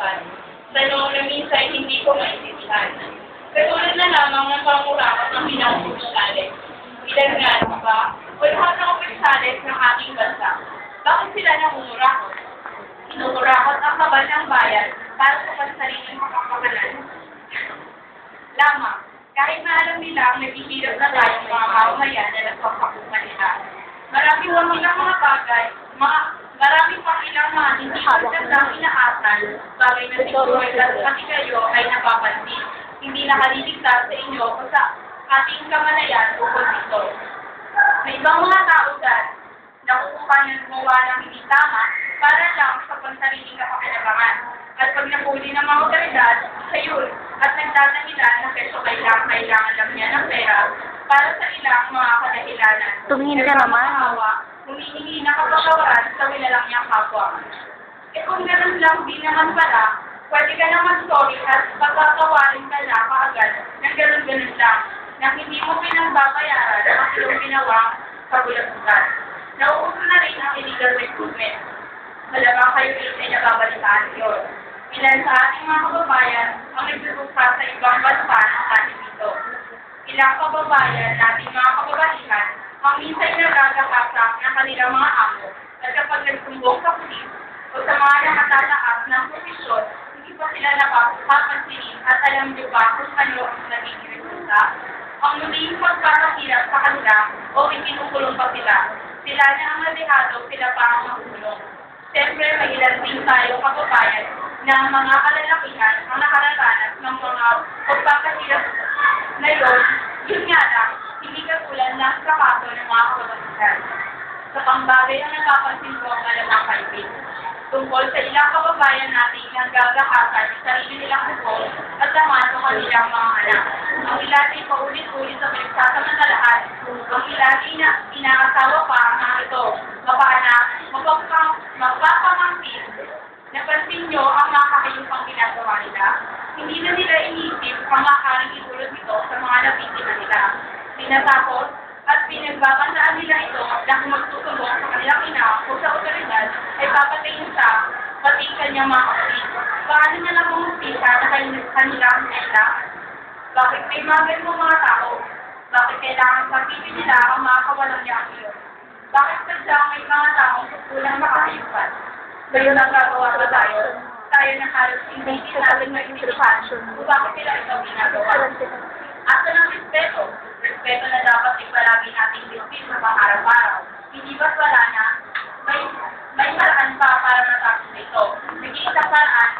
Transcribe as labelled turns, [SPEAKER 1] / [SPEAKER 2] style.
[SPEAKER 1] dapat. Sa noon na minsan hindi ko maintindihan. Katulad na lamang ng pangurakot ng pinag-usalit. Ilan nga ba? O lahat ng opisalit ng ating bansa. Bakit sila nangungurakot? Inuurakot ang kabal ng bayan para sa pansariling makapakanan. Lamang, kahit na alam nila ang naghihirap na tayong mga mamamayan na nagpapakupan nila. Marami wang ilang mga bagay, marami pang ilang mga hindi magandang inaasan, bagay na siguro ay pati kayo ay napapansin. Hindi nakaliligtas sa inyo o sa ating kamalayan ukol dito. May ibang mga tao dyan na kukuha ng gumawa ng hindi tama para lang sa pansariling kapakinabangan. At pag napuli ng mga otoridad, sayun, at nagtatahilan na keso kailangan lang niya ng pera para sa ilang mga kadahilanan.
[SPEAKER 2] Tumingin ka naman.
[SPEAKER 1] Humihingi na kapagawaran sa wilalang niyang kapwa. E kung ganun lang din naman pala, pwede ka naman sorry at pagkakawarin ka na kaagad ng ganun-ganun lang na hindi mo pinagbabayaran ang iyong ginawang kabulatugan. Nauuso na rin ang illegal recruitment. Malamang kayo rin ay nababalitaan yun. Ilan sa ating mga kababayan ang nagsusuka sa ibang bansa ng ating dito. Ilang kababayan nating mga kababalikan ang minsan nagagahasak ng kanilang mga amo at kapag nagsumbong sa pulis o sa mga nakatataas ng profesyon, hindi pa sila napapansinin at alam niyo ba kung ano ang nagiging resulta? Ang muling pagpapahirap sa kanila o ikinukulong pa sila. Sila na ang nadehado, sila pa ang makulong. Siyempre, may ilan din tayo kababayan na mga kalalakihan ang nakararanas ng mga pagpapahirap na yun nga lang, hindi katulad ng sa kaso ng mga kababaihan. Sa pangbagay ang napapansin ko ang malamang kaibig. Tungkol sa ilang kababayan natin na gagahasan sa sarili nilang hukol at naman sa kanilang mga anak. Ang ilan ay paulit-ulit sa pinagsasamantalahan. Ang ilan ay inaasawa pa ang mga ito. Mapaanak, magpapamangkin. Napansin nyo ang makakayupang ginagawa nila? Hindi na nila inisip ang makaring itulot nito sa mga nabiktima nila. Pinatakot at pinagbabandaan nila ito na kung magtutumbong sa kanilang ina o sa otoridad ay papatayin sa pati kanyang mga kapatid. Paano niya na pumumpisa na kanilang kailangan? Bakit may mga ganung mga tao? Bakit kailangan pagpipin nila ang mga kawalang yakil? Bakit sadyang may mga taong kulang makakayupan? Ngayon ang gagawa ba tayo? Tayo na halos hindi natin may instruction kung bakit sila ito ginagawa. Asa ng respeto? Respeto na dapat ay palagi nating bilbil sa pang-araw-araw. Hindi ba't wala na? May paraan pa para matapos ito. Naging isang paraan